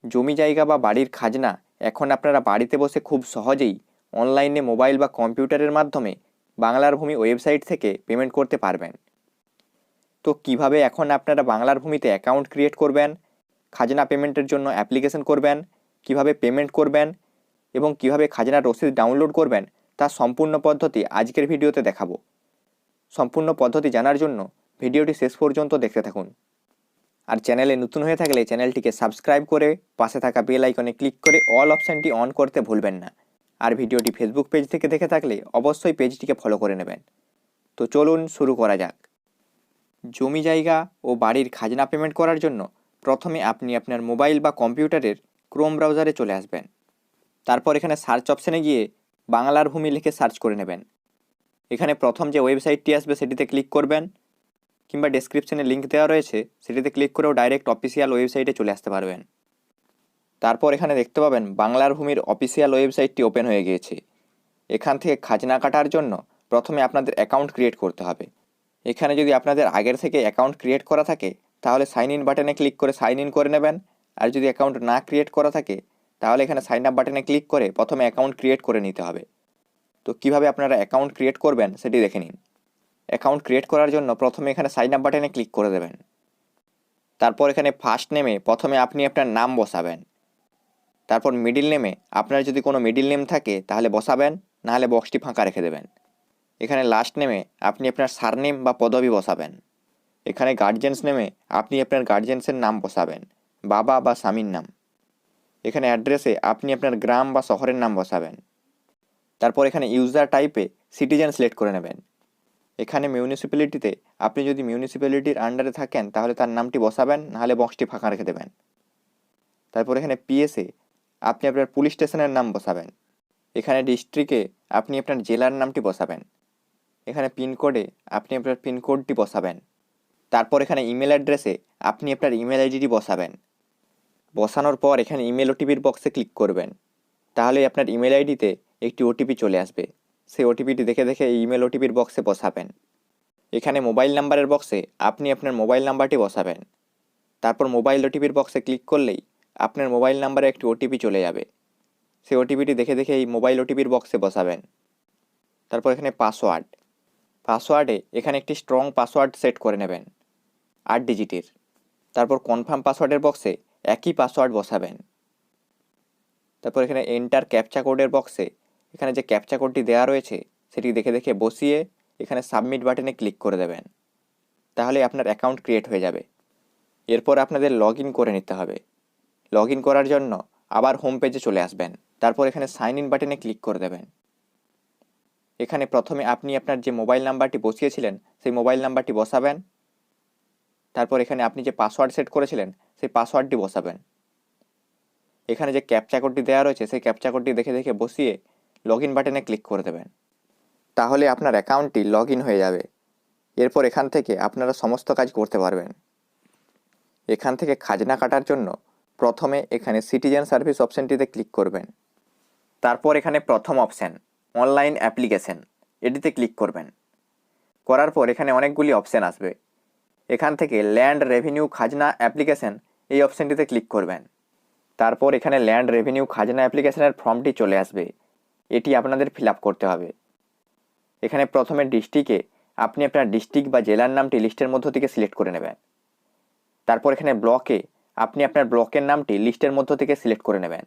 জমি জায়গা বা বাড়ির খাজনা এখন আপনারা বাড়িতে বসে খুব সহজেই অনলাইনে মোবাইল বা কম্পিউটারের মাধ্যমে বাংলার ভূমি ওয়েবসাইট থেকে পেমেন্ট করতে পারবেন। তো কিভাবে এখন আপনারা বাংলার ভূমিতে অ্যাকাউন্ট ক্রিয়েট করবেন, খাজনা পেমেন্টের জন্য অ্যাপ্লিকেশন করবেন, কিভাবে পেমেন্ট করবেন এবং কিভাবে খাজনার রসিদ ডাউনলোড করবেন তার সম্পূর্ণ পদ্ধতি আজকের ভিডিওতে দেখাবো। সম্পূর্ণ পদ্ধতি জানার জন্য ভিডিওটি শেষ পর্যন্ত দেখতে থাকুন। আর চ্যানেলে নতুন হয়ে থাকলে চ্যানেলটিকে সাবস্ক্রাইব করে পাশে থাকা বেল আইকনে ক্লিক করে অল অপশানটি অন করতে ভুলবেন না। আর ভিডিওটি ফেসবুক পেজ থেকে দেখে থাকলে অবশ্যই পেজটিকে ফলো করে নেবেন। তো চলুন শুরু করা যাক। জমি জায়গা ও বাড়ির খাজনা পেমেন্ট করার জন্য প্রথমে আপনি আপনার মোবাইল বা কম্পিউটারের ক্রোম ব্রাউজারে চলে আসবেন। তারপর এখানে সার্চ অপশানে গিয়ে বাংলার ভূমি লিখে সার্চ করে নেবেন। এখানে প্রথম যে ওয়েবসাইটটি আসবে সেটিতে ক্লিক করবেন, কিংবা ডেসক্রিপশনে লিঙ্ক দেওয়া রয়েছে সেটিতে ক্লিক করেও ডাইরেক্ট অফিসিয়াল ওয়েবসাইটে চলে আসতে পারবেন। তারপর এখানে দেখতে পাবেন বাংলার ভূমির অফিসিয়াল ওয়েবসাইটটি ওপেন হয়ে গিয়েছে। এখান থেকে খাজনা কাটার জন্য প্রথমে আপনাদের অ্যাকাউন্ট ক্রিয়েট করতে হবে। এখানে যদি আপনাদের আগের থেকে অ্যাকাউন্ট ক্রিয়েট করা থাকে তাহলে সাইন ইন বাটনে ক্লিক করে সাইন ইন করে নেবেন। আর যদি অ্যাকাউন্ট না ক্রিয়েট করা থাকে তাহলে এখানে সাইন আপ বাটনে ক্লিক করে প্রথমে অ্যাকাউন্ট ক্রিয়েট করে নিতে হবে। তো কিভাবে আপনারা অ্যাকাউন্ট ক্রিয়েট করবেন সেটি দেখে নিন। অ্যাকাউন্ট ক্রিয়েট করার জন্য প্রথমে এখানে সাইন আপ বাটনে ক্লিক করে দেবেন। তারপর এখানে ফার্স্ট নেমে প্রথমে আপনি আপনার নাম বসাবেন। তারপর মিডিল নেমে আপনার যদি কোনো মিডিল নেম থাকে তাহলে বসাবেন, নাহলে বক্সটি ফাঁকা রেখে দেবেন। এখানে লাস্ট নেমে আপনি আপনার সারনেম বা পদবি বসাবেন। এখানে গার্জিয়ানস নেমে আপনি আপনার গার্জিয়ানসের নাম বসাবেন, বাবা বা স্বামীর নাম। এখানে অ্যাড্রেসে আপনি আপনার গ্রাম বা শহরের নাম বসাবেন। তারপর এখানে ইউজার টাইপে সিটিজেন সিলেক্ট করে নেবেন। এখানে মিউনিসিপ্যালিটিতে আপনি যদি মিউনিসিপ্যালিটির আন্ডারে থাকেন তাহলে তার নামটি বসাবেন, নাহলে বক্সটি ফাঁকা রেখে দেবেন। তারপর এখানে পিএসএ আপনি আপনার পুলিশ স্টেশনের নাম বসাবেন। এখানে ডিস্ট্রিক্টে আপনি আপনার জেলার নামটি বসাবেন। এখানে পিনকোডে আপনি আপনার পিনকোডটি বসাবেন। তারপর এখানে ইমেল অ্যাড্রেসে আপনি আপনার ইমেল আইডিটি বসাবেন। বসানোর পর এখানে ইমেল ওটিপির বক্সে ক্লিক করবেন। তাহলে আপনার ইমেল আইডিতে একটি ওটিপি চলে আসবে। সেই ওটিপিটি দেখে দেখে এই ইমেল ওটিপির বক্সে বসাবেন। এখানে মোবাইল নাম্বারের বক্সে আপনি আপনার মোবাইল নাম্বারটি বসাবেন। তারপর মোবাইল ওটিপির বক্সে ক্লিক করলেই আপনার মোবাইল নাম্বারে একটি ওটিপি চলে যাবে। সেই ওটিপিটি দেখে দেখে এই মোবাইল ওটিপির বক্সে বসাবেন। তারপর এখানে পাসওয়ার্ডে এখানে একটি স্ট্রং পাসওয়ার্ড সেট করে নেবেন 8 ডিজিটের। তারপর কনফার্ম পাসওয়ার্ডের বক্সে একই পাসওয়ার্ড বসাবেন। তারপর এখানে এন্টার ক্যাপচা কোডের বক্সে এখানে যে ক্যাপচা কোডটি দেওয়া রয়েছে সেটি দেখে দেখে বসিয়ে এখানে সাবমিট বাটনে ক্লিক করে দেবেন। তাহলে আপনার অ্যাকাউন্ট ক্রিয়েট হয়ে যাবে। এরপর আপনাদের লগ ইন করে নিতে হবে। লগ ইন করার জন্য আবার হোম পেজে চলে আসবেন। তারপর এখানে সাইন ইন বাটনে ক্লিক করে দেবেন। এখানে প্রথমে আপনি আপনার যে মোবাইল নাম্বারটি বসিয়েছিলেন সেই মোবাইল নাম্বারটি বসাবেন। তারপর এখানে আপনি যে পাসওয়ার্ড সেট করেছিলেন সেই পাসওয়ার্ডটি বসাবেন। এখানে যে ক্যাপচা কোডটি দেওয়া রয়েছে সেই ক্যাপচা কোডটি দেখে দেখে বসিয়ে লগ ইন বাটনে ক্লিক করে দেবেন। তাহলে আপনার অ্যাকাউন্টটি লগ ইন হয়ে যাবে। এরপর এখান থেকে আপনারা সমস্ত কাজ করতে পারবেন। এখান থেকে খাজনা কাটার জন্য প্রথমে এখানে সিটিজেন সার্ভিস অপশানটিতে ক্লিক করবেন। তারপর এখানে প্রথম অপশান অনলাইন অ্যাপ্লিকেশন, এটিতে ক্লিক করবেন। করার পর এখানে অনেকগুলি অপশান আসবে। এখান থেকে ল্যান্ড রেভিনিউ খাজনা অ্যাপ্লিকেশন এই অপশানটিতে ক্লিক করবেন। তারপর এখানে ল্যান্ড রেভিনিউ খাজনা অ্যাপ্লিকেশনের ফর্মটি চলে আসবে। এটি আপনাদের ফিল আপ করতে হবে। এখানে প্রথমে ডিস্ট্রিক্টে আপনি আপনার ডিস্ট্রিক্ট বা জেলার নামটি লিস্টের মধ্য থেকে সিলেক্ট করে নেবেন। তারপর এখানে ব্লকে আপনি আপনার ব্লকের নামটি লিস্টের মধ্য থেকে সিলেক্ট করে নেবেন।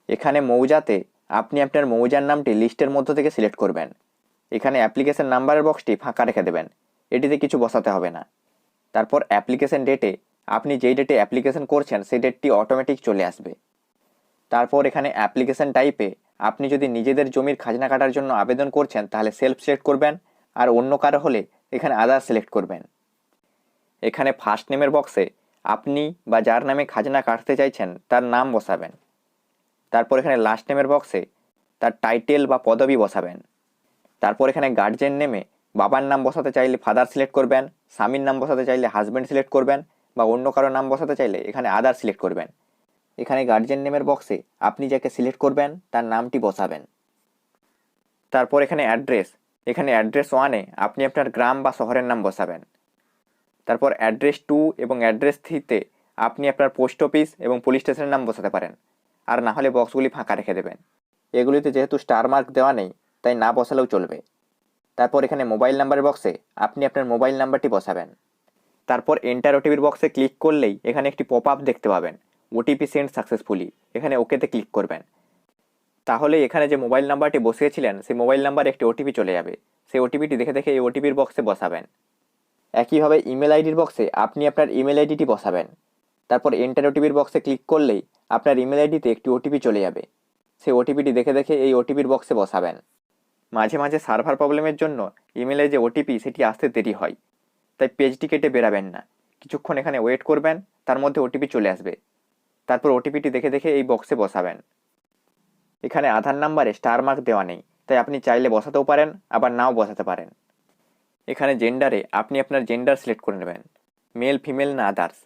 এখানে মৌজাতে আপনি আপনার মৌজার নামটি লিস্টের মধ্য থেকে সিলেক্ট করবেন। এখানে অ্যাপ্লিকেশন নাম্বারের বক্সটি ফাঁকা রেখে দেবেন, এটিতে কিছু বসাতে হবে না। তারপর অ্যাপ্লিকেশন ডেটে আপনি যেই ডেটে অ্যাপ্লিকেশন করছেন সেই ডেটটি অটোমেটিক চলে আসবে। তারপর এখানে অ্যাপ্লিকেশন টাইপে আপনি যদি নিজেদের জমির খাজনা কাটার জন্য আবেদন করছেন তাহলে সেলফ সিলেক্ট করবেন, আর অন্য কারো হলে এখানে আদার সিলেক্ট করবেন। এখানে ফার্স্ট নেমের বক্সে আপনি বা যার নামে খাজনা কাটতে চাইছেন তার নাম বসাবেন। তারপর এখানে লাস্ট নেমের বক্সে তার টাইটেল বা পদবি বসাবেন। তারপর এখানে গার্জিয়ান নেমে বাবার নাম বসাতে চাইলে ফাদার সিলেক্ট করবেন, স্বামীর নাম বসাতে চাইলে হাজব্যান্ড সিলেক্ট করবেন, বা অন্য কারো নাম বসাতে চাইলে এখানে আদার সিলেক্ট করবেন। এখানে গার্জিয়ান নেমের বক্সে আপনি যাকে সিলেক্ট করবেন তার নামটি বসাবেন। তারপর এখানে এখানে অ্যাড্রেস 1-এ আপনি আপনার গ্রাম বা শহরের নাম বসাবেন। তারপর অ্যাড্রেস 2 এবং অ্যাড্রেস 3-তে আপনি আপনার পোস্ট অফিস এবং পুলিশ স্টেশনের নাম বসাতে পারেন, আর না হলে বক্সগুলি ফাঁকা রেখে দেবেন। এগুলিতে যেহেতু স্টার মার্ক দেওয়া নেই, তাই না বসালেও চলবে। তারপর এখানে মোবাইল নাম্বারের বক্সে আপনি আপনার মোবাইল নাম্বারটি বসাবেন। তারপর এন্টার ওটিপির বক্সে ক্লিক করলেই এখানে একটি পপ আপ দেখতে পাবেন, ওটিপি সেন্ড সাকসেসফুলি। এখানে ওকেতে ক্লিক করবেন। তাহলে এখানে যে মোবাইল নাম্বারটি বসিয়েছিলেন সেই মোবাইল নাম্বারে একটি ওটিপি চলে যাবে। সেই ওটিপিটি দেখে দেখে এই ওটিপির বক্সে বসাবেন। একইভাবে ইমেল আইডির বক্সে আপনি আপনার ইমেল আইডিটি বসাবেন। তারপর এন্টার ওটিপির বক্সে ক্লিক করলেই আপনার ইমেল আইডিতে একটি ওটিপি চলে যাবে। সেই ওটিপিটি দেখে দেখে এই ওটিপির বক্সে বসাবেন। মাঝে মাঝে সার্ভার প্রবলেমের জন্য ইমেলে যে ওটিপি সেটি আসতে দেরি হয়, তাই পেজটি কেটে বেরাবেন না, কিছুক্ষণ এখানে ওয়েট করবেন, তার মধ্যে ওটিপি চলে আসবে। তারপর ওটিপিটি দেখে দেখে এই বক্সে বসাবেন। এখানে আধার নাম্বারে স্টার মার্ক দেওয়া নেই, তাই আপনি চাইলে বসাতেও পারেন, আবার নাও বসাতে পারেন। এখানে জেন্ডারে আপনি আপনার জেন্ডার সিলেক্ট করে নেবেন, মেল ফিমেল না আদার্স।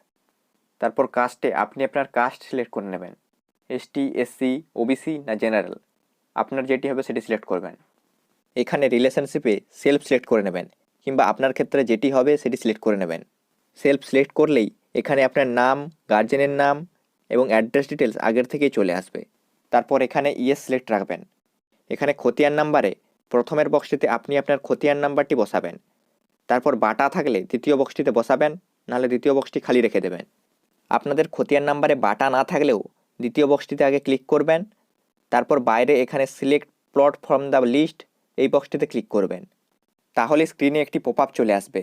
তারপর কাস্টে আপনি আপনার কাস্ট সিলেক্ট করে নেবেন, এসটি এসসি ওবিসি না জেনারেল, আপনার যেটি হবে সেটি সিলেক্ট করবেন। এখানে রিলেশনশিপে সেলফ সিলেক্ট করে নেবেন, কিংবা আপনার ক্ষেত্রে যেটি হবে সেটি সিলেক্ট করে নেবেন। সেলফ সিলেক্ট করলেই এখানে আপনার নাম, গার্জেনের নাম এবং অ্যাড্রেস ডিটেলস আগের থেকেই চলে আসবে। তারপর এখানে ইয়েস সিলেক্ট রাখবেন। এখানে খতিয়ান নাম্বারে প্রথমের বক্সটিতে আপনি আপনার খতিয়ান নাম্বারটি বসাবেন। তারপর বাটা থাকলে দ্বিতীয় বক্সটিতে বসাবেন, নাহলে দ্বিতীয় বক্সটি খালি রেখে দেবেন। আপনাদের খতিয়ান নাম্বারে বাটা না থাকলেও দ্বিতীয় বক্সটিতে আগে ক্লিক করবেন। তারপর বাইরে এখানে select plot from the list এই বক্সটিতে ক্লিক করবেন। তাহলে স্ক্রিনে একটি পপ আপ চলে আসবে,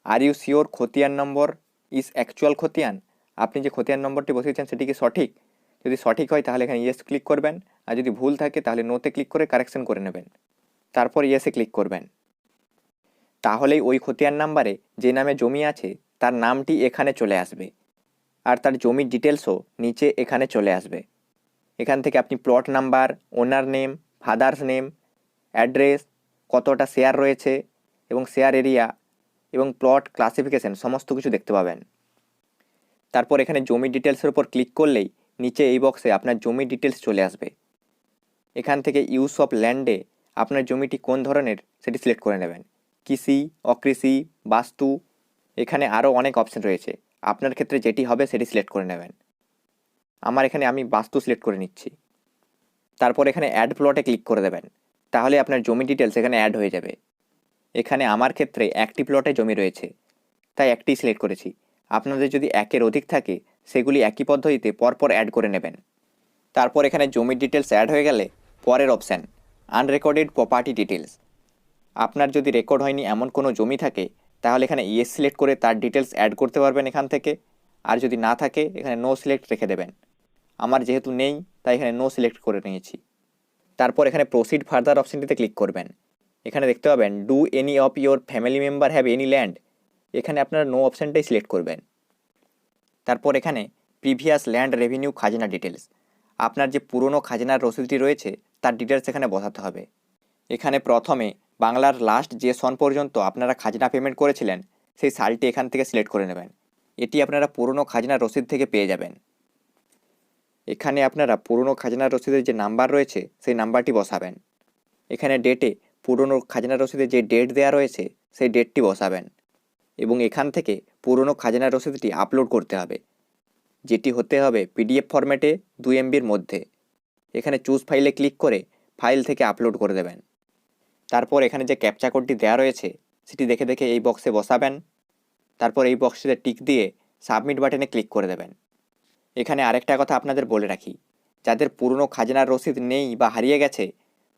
আর ইউ শিওর খতিয়ান নম্বর ইজ অ্যাকচুয়াল খতিয়ান। আপনি যে খতিয়ান নম্বরটি বসিয়েছেন সেটি কি সঠিক? যদি সঠিক হয় তাহলে এখানে ইয়েস ক্লিক করবেন, আর যদি ভুল থাকে তাহলে নোতে ক্লিক করে কারেকশন করে নেবেন। তারপর ইয়েসে ক্লিক করবেন। তাহলেই ওই খতিয়ান নাম্বারে যে নামে জমি আছে তার নামটি এখানে চলে আসবে, আর তার জমির ডিটেলসও নিচে এখানে চলে আসবে। এখান থেকে আপনি প্লট নাম্বার, ওনার নেম, ফাদার্স নেম, অ্যাড্রেস, কতটা শেয়ার রয়েছে এবং শেয়ার এরিয়া এবং প্লট ক্লাসিফিকেশন সমস্ত কিছু দেখতে পাবেন। তারপর এখানে জমি ডিটেলসের উপর ক্লিক করলেই নিচে এই বক্সে আপনার জমি ডিটেলস চলে আসবে। এখান থেকে ইউজ অফ ল্যান্ডে আপনার জমিটি কোন ধরনের সেটি সিলেক্ট করে নেবেন, কৃষি, অকৃষি, বাস্তু। এখানে আরও অনেক অপশন রয়েছে, আপনার ক্ষেত্রে যেটি হবে সেটি সিলেক্ট করে নেবেন। আমি বাস্তু সিলেক্ট করে নিচ্ছি। তারপর এখানে অ্যাড প্লটে ক্লিক করে দেবেন, তাহলে আপনার জমি ডিটেলস এখানে অ্যাড হয়ে যাবে। এখানে আমার ক্ষেত্রে একটি প্লটে জমি রয়েছে, তাই একটি সিলেক্ট করেছি। আপনাদের যদি একের অধিক থাকে সেগুলি একই পদ্ধতিতে পরপর অ্যাড করে নেবেন। তারপর এখানে জমির ডিটেলস অ্যাড হয়ে গেলে পরের অপশান আনরেকর্ডেড প্রপার্টি ডিটেলস। আপনার যদি রেকর্ড হয়নি এমন কোনো জমি থাকে তাহলে এখানে ইয়েস সিলেক্ট করে তার ডিটেলস অ্যাড করতে পারবেন এখান থেকে, আর যদি না থাকে এখানে নো সিলেক্ট রেখে দেবেন। আমার যেহেতু নেই তাই এখানে নো সিলেক্ট করে নিয়েছি। তারপর এখানে প্রসিড ফার্দার অপশানটিতে ক্লিক করবেন। এখানে দেখতে পাবেন do any of your family member have any land. এখানে আপনারা নো অপশানটাই সিলেক্ট করবেন। তারপর এখানে প্রিভিয়াস ল্যান্ড রেভিনিউ খাজনা ডিটেলস, আপনার যে পুরনো খাজনার রসিদটি রয়েছে তার ডিটেলস এখানে বসাতে হবে। এখানে প্রথমে বাংলার লাস্ট যে সন পর্যন্ত আপনারা খাজনা পেমেন্ট করেছিলেন সেই সালটি এখান থেকে সিলেক্ট করে নেবেন। এটি আপনারা পুরনো খাজনার রসিদ থেকে পেয়ে যাবেন। এখানে আপনারা পুরনো খাজনার রসিদের যে নাম্বার রয়েছে সেই নাম্বারটি বসাবেন। এখানে ডেটে পুরনো খাজনার রসিদে যে ডেট দেওয়া রয়েছে সেই ডেটটি বসাবেন, এবং এখান থেকে পুরনো খাজনার রসিদটি আপলোড করতে হবে, যেটি হতে হবে পিডিএফ ফরম্যাটে 2 MBর মধ্যে। এখানে চুজ ফাইলে ক্লিক করে ফাইল থেকে আপলোড করে দেবেন। তারপর এখানে যে ক্যাপচা কোডটি দেওয়া রয়েছে সেটি দেখে দেখে এই বক্সে বসাবেন। তারপর এই বক্সটিতে টিক দিয়ে সাবমিট বাটনে ক্লিক করে দেবেন। এখানে আরেকটা কথা আপনাদের বলে রাখি, যাদের পুরনো খাজনার রসিদ নেই বা হারিয়ে গেছে,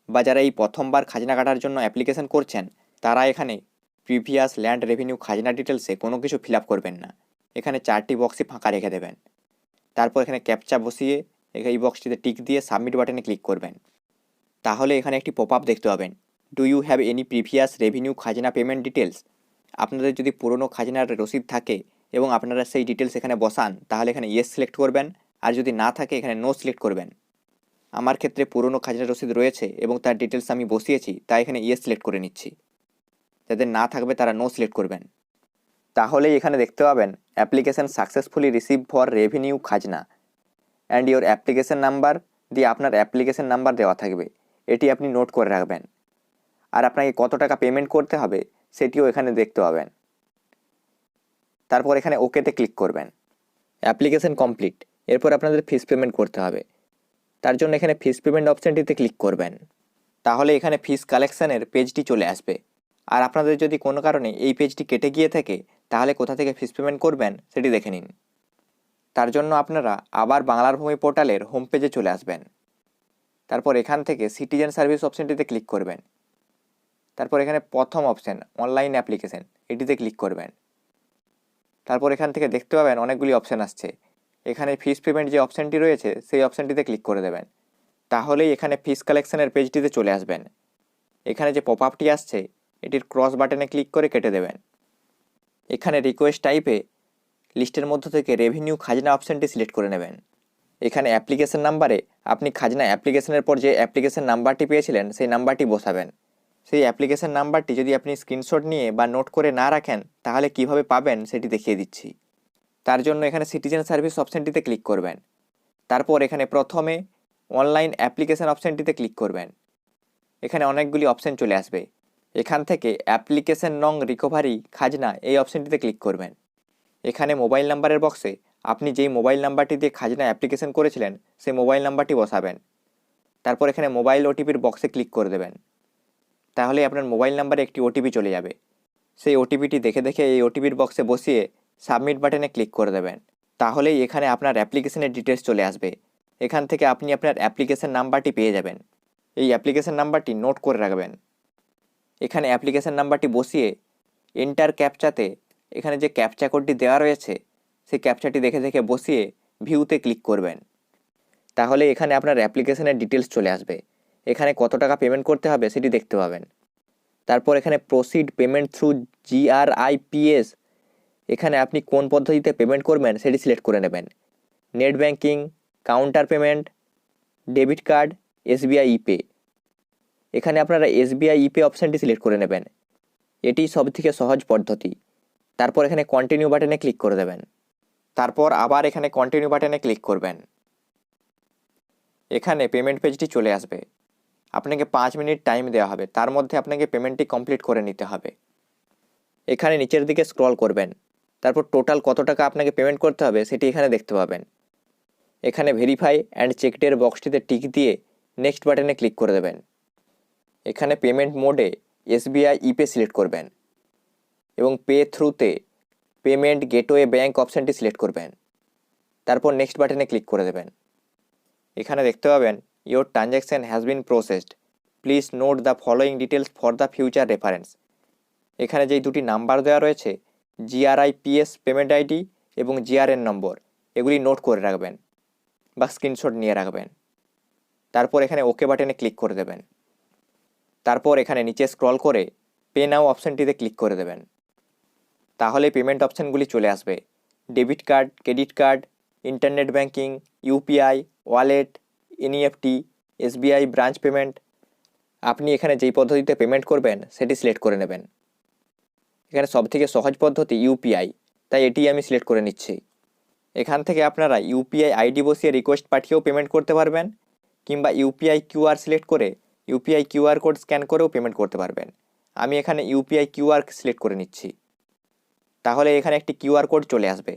বা যারা এই প্রথমবার খাজনা কাটার জন্য অ্যাপ্লিকেশন করছেন, তারা এখানে প্রিভিয়াস ল্যান্ড রেভিনিউ খাজনা ডিটেলসে কোনো কিছু ফিল আপ করবেন না। এখানে 4টি বক্সই ফাঁকা রেখে দেবেন। তারপর এখানে ক্যাপচা বসিয়ে এই বক্সটিতে টিক দিয়ে সাবমিট বাটনে ক্লিক করবেন। তাহলে এখানে একটি পপ আপ দেখতে পাবেন, do you have any previous revenue খাজনা পেমেন্ট ডিটেলস। আপনাদের যদি পুরনো খাজনার রসিদ থাকে এবং আপনারা সেই ডিটেলস এখানে বসান তাহলে এখানে ইয়েস সিলেক্ট করবেন, আর যদি না থাকে এখানে নো সিলেক্ট করবেন। আমার ক্ষেত্রে পুরনো খাজনার রসিদ রয়েছে এবং তার ডিটেলস আমি বসিয়েছি, তাই এখানে ইয়েস সিলেক্ট করে নিচ্ছি। যাদের না থাকবে তারা নো সিলেক্ট করবেন। তাহলেই এখানে দেখতে পাবেন application successfully receive for revenue খাজনা অ্যান্ড ইওর অ্যাপ্লিকেশন নাম্বার দিয়ে আপনার অ্যাপ্লিকেশন নাম্বার দেওয়া থাকবে, এটি আপনি নোট করে রাখবেন। আর আপনাকে কত টাকা পেমেন্ট করতে হবে সেটিও এখানে দেখতে পাবেন। তারপর এখানে ওকেতে ক্লিক করবেন। Application complete. এরপর আপনাদের ফিস পেমেন্ট করতে হবে। তার জন্য এখানে ফিস পেমেন্ট অপশানটিতে ক্লিক করবেন। তাহলে এখানে ফিস কালেকশানের পেজটি চলে আসবে। আর আপনাদের যদি কোনো কারণে এই পেজটি কেটে গিয়ে থাকে তাহলে কোথা থেকে ফিস পেমেন্ট করবেন সেটি দেখে নিন। তার জন্য আপনারা আবার বাংলার ভূমি পোর্টালের হোম পেজে চলে আসবেন। তারপর এখান থেকে সিটিজেন সার্ভিস অপশানটিতে ক্লিক করবেন। তারপর এখানে প্রথম অপশান অনলাইন অ্যাপ্লিকেশন, এটিতে ক্লিক করবেন। তারপর এখান থেকে দেখতে পাবেন অনেকগুলি অপশান আসছে। এখানে ফিস পেমেন্ট যে অপশানটি রয়েছে সেই অপশানটিতে ক্লিক করে দেবেন। তাহলেই এখানে ফিস কালেকশানের পেজটিতে চলে আসবেন। এখানে যে পপ আপটি আসছে এটির ক্রস বাটনে ক্লিক করে কেটে দেবেন। এখানে রিকোয়েস্ট টাইপে লিস্টের মধ্য থেকে রেভিনিউ খাজনা অপশানটি সিলেক্ট করে নেবেন। এখানে অ্যাপ্লিকেশন নাম্বারে আপনি খাজনা অ্যাপ্লিকেশনের পর যে অ্যাপ্লিকেশন নাম্বারটি পেয়েছিলেন সেই নাম্বারটি বসাবেন। সেই অ্যাপ্লিকেশন নাম্বারটি যদি আপনি স্ক্রিনশট নিয়ে বা নোট করে না রাখেন তাহলে কিভাবে পাবেন সেটি দেখিয়ে দিচ্ছি। তার জন্য এখানে সিটিজেন সার্ভিস অপশানটিতে ক্লিক করবেন। তারপর এখানে প্রথমে অনলাইন অ্যাপ্লিকেশন অপশানটিতে ক্লিক করবেন। এখানে অনেকগুলি অপশান চলে আসবে। এখান থেকে অ্যাপ্লিকেশন নং রিকভারি খাজনা এই অপশানটিতে ক্লিক করবেন। এখানে মোবাইল নাম্বারের বক্সে আপনি যেই মোবাইল নাম্বারটি দিয়ে খাজনা অ্যাপ্লিকেশন করেছিলেন সেই মোবাইল নাম্বারটি বসাবেন। তারপর এখানে মোবাইল ওটিপির বক্সে ক্লিক করে দেবেন। তাহলে আপনার মোবাইল নাম্বারে একটি ওটিপি চলে যাবে। সেই ওটিপিটি দেখে দেখে এই ওটিপির বক্সে বসিয়ে সাবমিট বাটনে ক্লিক করে দেবেন। তাহলেই এখানে আপনার অ্যাপ্লিকেশনের ডিটেলস চলে আসবে। এখান থেকে আপনি আপনার অ্যাপ্লিকেশন নাম্বারটি পেয়ে যাবেন। এই অ্যাপ্লিকেশন নাম্বারটি নোট করে রাখবেন। এখানে অ্যাপ্লিকেশন নাম্বারটি বসিয়ে এন্টার ক্যাপচাতে এখানে যে ক্যাপচা কোডটি দেওয়া রয়েছে সেই ক্যাপচাটি দেখে দেখে বসিয়ে ভিউতে ক্লিক করবেন। তাহলে এখানে আপনার অ্যাপ্লিকেশনের ডিটেলস চলে আসবে। এখানে কত টাকা পেমেন্ট করতে হবে সেটি দেখতে পাবেন। তারপর এখানে প্রসিড পেমেন্ট থ্রু GRIPS, এখানে আপনি কোন পদ্ধতিতে পেমেন্ট করবেন সেটি সিলেক্ট করে নেবেন। Net banking, counter payment, debit card, SBI ইপে। এখানে আপনারা SBI ইপে অপশানটি সিলেক্ট করে নেবেন। এটি সবথেকে সহজ পদ্ধতি। তারপর এখানে কন্টিনিউ বাটনে ক্লিক করে দেবেন। তারপর আবার এখানে কন্টিনিউ বাটনে ক্লিক করবেন। এখানে পেমেন্ট পেজটি চলে আসবে। আপনাকে 5 মিনিট টাইম দেওয়া হবে, তার মধ্যে আপনাকে পেমেন্টটি কমপ্লিট করে নিতে হবে। এখানে নিচের দিকে স্ক্রল করবেন। তারপর টোটাল কত টাকা আপনাকে পেমেন্ট করতে হবে সেটি এখানে দেখতে পাবেন। এখানে ভেরিফাই অ্যান্ড চেকডের বক্সটিতে টিক দিয়ে নেক্সট বাটনে ক্লিক করে দেবেন। এখানে পেমেন্ট মোডে SBI ইপে সিলেক্ট করবেন এবং পে থ্রুতে পেমেন্ট গেটওয়ে ব্যাঙ্ক অপশানটি সিলেক্ট করবেন। তারপর নেক্সট বাটনে ক্লিক করে দেবেন। এখানে দেখতে পাবেন your transaction has been processed, please note the following details for the future reference. এখানে যেই দুটি নাম্বার দেওয়া রয়েছে GRIPS পেমেন্ট আইডি এবং GRN নম্বর, এগুলি নোট করে রাখবেন বা স্ক্রিনশট নিয়ে রাখবেন। তারপর এখানে ওকে বাটনে ক্লিক করে দেবেন। তারপর এখানে নিচে স্ক্রল করে পে নাও অপশানটিতে ক্লিক করে দেবেন। তাহলে পেমেন্ট অপশানগুলি চলে আসবে। Debit card, credit card, internet banking, UPI, wallet, NEFT, SBI branch payment. আপনি এখানে যেই পদ্ধতিতে পেমেন্ট করবেন সেটি সিলেক্ট করে নেবেন। এখানে সবথেকে সহজ পদ্ধতি UPI, তাই এটি আমি সিলেক্ট করে নিচ্ছি। এখান থেকে আপনারা UPI আইডি বসিয়ে রিকোয়েস্ট পাঠিয়েও পেমেন্ট করতে পারবেন, কিংবা UPI QR সিলেক্ট করে UPI QR কোড স্ক্যান করেও পেমেন্ট করতে পারবেন। আমি এখানে UPI QR সিলেক্ট করে নিচ্ছি। তাহলে এখানে একটি QR কোড চলে আসবে।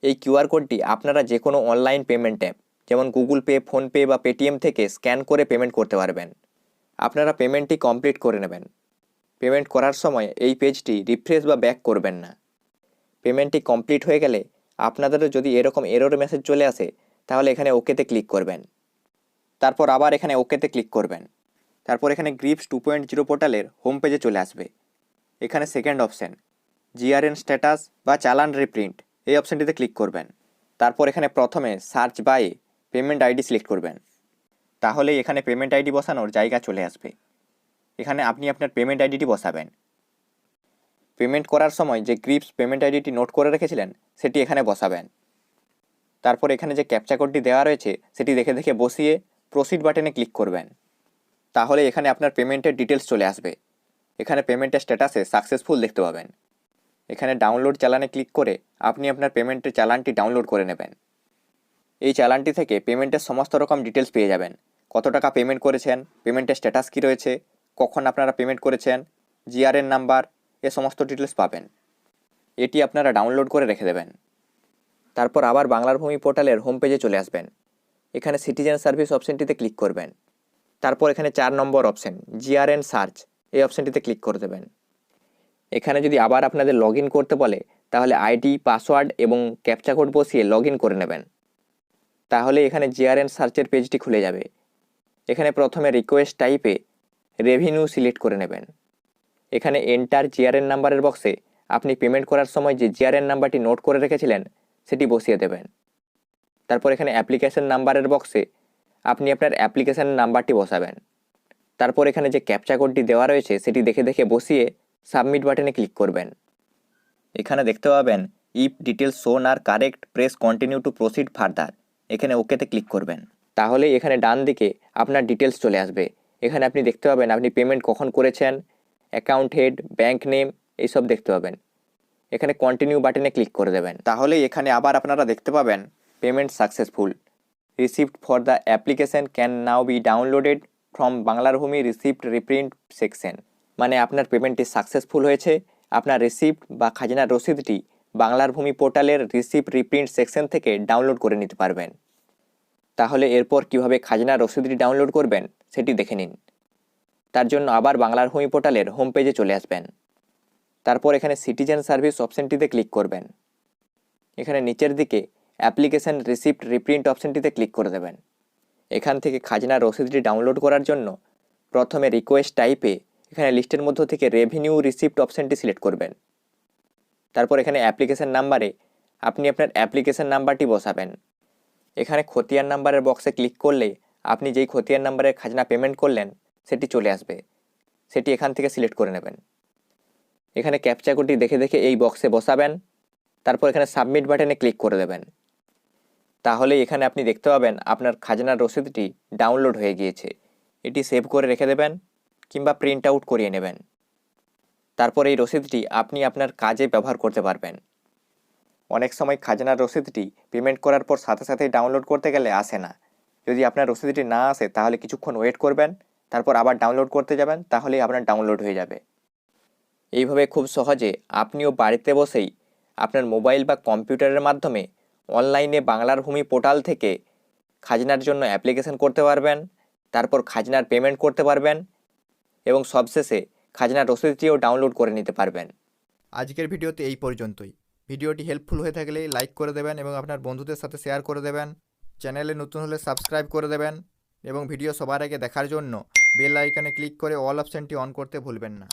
এই QR কোডটি আপনারা যে কোনো অনলাইন পেমেন্ট অ্যাপ যেমন গুগল পে, ফোনপে বা পেটিএম থেকে স্ক্যান করে পেমেন্ট করতে পারবেন। আপনারা পেমেন্টটি কমপ্লিট করে নেবেন। পেমেন্ট করার সময় এই পেজটি রিফ্রেশ বা ব্যাক করবেন না। পেমেন্টটি কমপ্লিট হয়ে গেলে আপনাদেরও যদি এরকম এরর মেসেজ চলে আসে তাহলে এখানে ওকেতে ক্লিক করবেন। তারপর আবার এখানে ওকেতে ক্লিক করবেন। তারপর এখানে গ্রিপস 2.0 পোর্টালের হোম পেজে চলে আসবে। এখানে সেকেন্ড অপশান GRN স্ট্যাটাস বা চালান রিপ্রিন্ট, এই অপশানটিতে ক্লিক করবেন। তারপর এখানে প্রথমে search by payment ID select করবেন। তাহলেই এখানে পেমেন্ট আইডি বসানোর জায়গা চলে আসবে। এখানে আপনি আপনার পেমেন্ট আইডিটি বসাবেন। পেমেন্ট করার সময় যে গ্রিপস পেমেন্ট আইডিটি নোট করে রেখেছিলেন সেটি এখানে বসাবেন। তারপর এখানে যে ক্যাপচা কোডটি দেওয়া রয়েছে সেটি দেখে দেখে বসিয়ে প্রসিড বাটনে ক্লিক করবেন। তাহলে এখানে আপনার পেমেন্টের ডিটেলস চলে আসবে। এখানে পেমেন্টের স্ট্যাটাসে সাকসেসফুল দেখতে পাবেন। এখানে ডাউনলোড চালানে ক্লিক করে আপনি আপনার পেমেন্টের চালানটি ডাউনলোড করে নেবেন। এই চালানটি থেকে পেমেন্টের সমস্ত রকম ডিটেলস পেয়ে যাবেন। কত টাকা পেমেন্ট করেছেন, পেমেন্টের স্ট্যাটাস কী রয়েছে, কখন আপনারা পেমেন্ট করেছেন, GRN নাম্বার, এ সমস্ত ডিটেলস পাবেন। এটি আপনারা ডাউনলোড করে রেখে দেবেন। তারপর আবার বাংলার ভূমি পোর্টালের হোম পেজে চলে আসবেন। এখানে সিটিজেন সার্ভিস অপশনটিতে ক্লিক করবেন। তারপর এখানে 4 নম্বর অপশন জিআরএন সার্চ, এই অপশনটিতে ক্লিক করে দেবেন। এখানে যদি আবার আপনাদের লগ ইন করতে বলে তাহলে আইডি, পাসওয়ার্ড এবং ক্যাপচা কোড বসিয়ে লগ ইন করে নেবেন। তাহলে এখানে জিআরএন সার্চের পেজটি খুলে যাবে। এখানে প্রথমে রিকোয়েস্ট টাইপে রেভিনিউ সিলেক্ট করে নেবেন। এখানে এন্টার জিআরএন নাম্বারের বক্সে আপনি পেমেন্ট করার সময় যে জিআরএন নাম্বারটি নোট করে রেখেছিলেন সেটি বসিয়ে দেবেন। তারপর এখানে অ্যাপ্লিকেশন নাম্বারের বক্সে আপনি আপনার অ্যাপ্লিকেশন নাম্বারটি বসাবেন। তারপর এখানে যে ক্যাপচা কোডটি দেওয়া রয়েছে সেটি দেখে দেখে বসিয়ে সাবমিট বাটনে ক্লিক করবেন। এখানে দেখতে পাবেন if details shown are correct, press continue to proceed further, এখানে ওকেতে ক্লিক করবেন। তাহলে এখানে ডান দিকে আপনার ডিটেলস চলে আসবে। এখানে আপনি দেখতে পাবেন আপনি পেমেন্ট কখন করেছেন, অ্যাকাউন্ট হেড, ব্যাঙ্ক নেম, এইসব দেখতে পাবেন। এখানে কন্টিনিউ বাটনে ক্লিক করে দেবেন। তাহলে এখানে আবার আপনারা দেখতে পাবেন payment successful, receipt for the application can now B downloaded from বাংলার ভূমি রিসিপ্ট রিপ্রিন্ট সেকশন। মানে আপনার পেমেন্টটি সাকসেসফুল হয়েছে। আপনার রিসিপ্ট বা খাজনার রসিদটি বাংলার ভূমি পোর্টালের রিসিপ্ট রিপ্রিন্ট সেকশন থেকে ডাউনলোড করে নিতে পারবেন। তাহলে এরপর কিভাবে খাজনার রসিদটি ডাউনলোড করবেন সেটি দেখে নিন। তার জন্য আবার বাংলার ভূমি পোর্টালের হোম পেজে চলে আসবেন। তারপর এখানে সিটিজেন সার্ভিস অপশনটিতে ক্লিক করবেন। এখানে নিচের দিকে অ্যাপ্লিকেশন রিসিপ্ট রিপ্রিন্ট অপশনটিতে ক্লিক করে দেবেন। এখান থেকে খাজনার রসিদটি ডাউনলোড করার জন্য প্রথমে রিকোয়েস্ট টাইপে এখানে লিস্টের মধ্য থেকে রেভিনিউ রিসিপ্ট অপশনটি সিলেক্ট করবেন। তারপর এখানে অ্যাপ্লিকেশন নাম্বারে আপনি আপনার অ্যাপ্লিকেশন নাম্বারটি বসাবেন। এখানে খতিয়ান নাম্বারের বক্সে ক্লিক করলে আপনি যেই খতিয়ান নাম্বারের খাজনা পেমেন্ট করলেন সেটি চলে আসবে, সেটি এখান থেকে সিলেক্ট করে নেবেন। এখানে ক্যাপচা কোডটি দেখে দেখে এই বক্সে বসাবেন। তারপর এখানে সাবমিট বাটনে ক্লিক করে দেবেন। তাহলে এখানে আপনি দেখতে পাবেন আপনার খাজনার রসিদটি ডাউনলোড হয়ে গিয়েছে। এটি সেভ করে রেখে দেবেন কিংবা প্রিন্ট আউট করিয়ে নেবেন। তারপর এই রসিদটি আপনি আপনার কাজে ব্যবহার করতে পারবেন। অনেক সময় খাজনার রসিদটি পেমেন্ট করার পর সাথে সাথেই ডাউনলোড করতে গেলে আসে না। যদি আপনার রসিদটি না আসে তাহলে কিছুক্ষণ ওয়েট করবেন, তারপর আবার ডাউনলোড করতে যাবেন, তাহলেই আপনার ডাউনলোড হয়ে যাবে। এইভাবে খুব সহজে আপনিও বাড়িতে বসেই আপনার মোবাইল বা কম্পিউটারের মাধ্যমে অনলাইনে বাংলার ভূমি পোর্টাল থেকে খাজনার জন্য অ্যাপ্লিকেশন করতে পারবেন, তারপর খাজনার পেমেন্ট করতে পারবেন এবং সবশেষে খাজনার রসিদটিও ডাউনলোড করে নিতে পারবেন। আজকের ভিডিওতে এই পর্যন্তই। ভিডিওটি হেল্পফুল হয়ে থাকলে লাইক করে দেবেন এবং আপনার বন্ধুদের সাথে শেয়ার করে দেবেন। চ্যানেলে নতুন হলে সাবস্ক্রাইব করে দেবেন এবং ভিডিও সবার আগে দেখার জন্য বেল আইকনে ক্লিক করে অল অপশনটি অন করতে ভুলবেন না।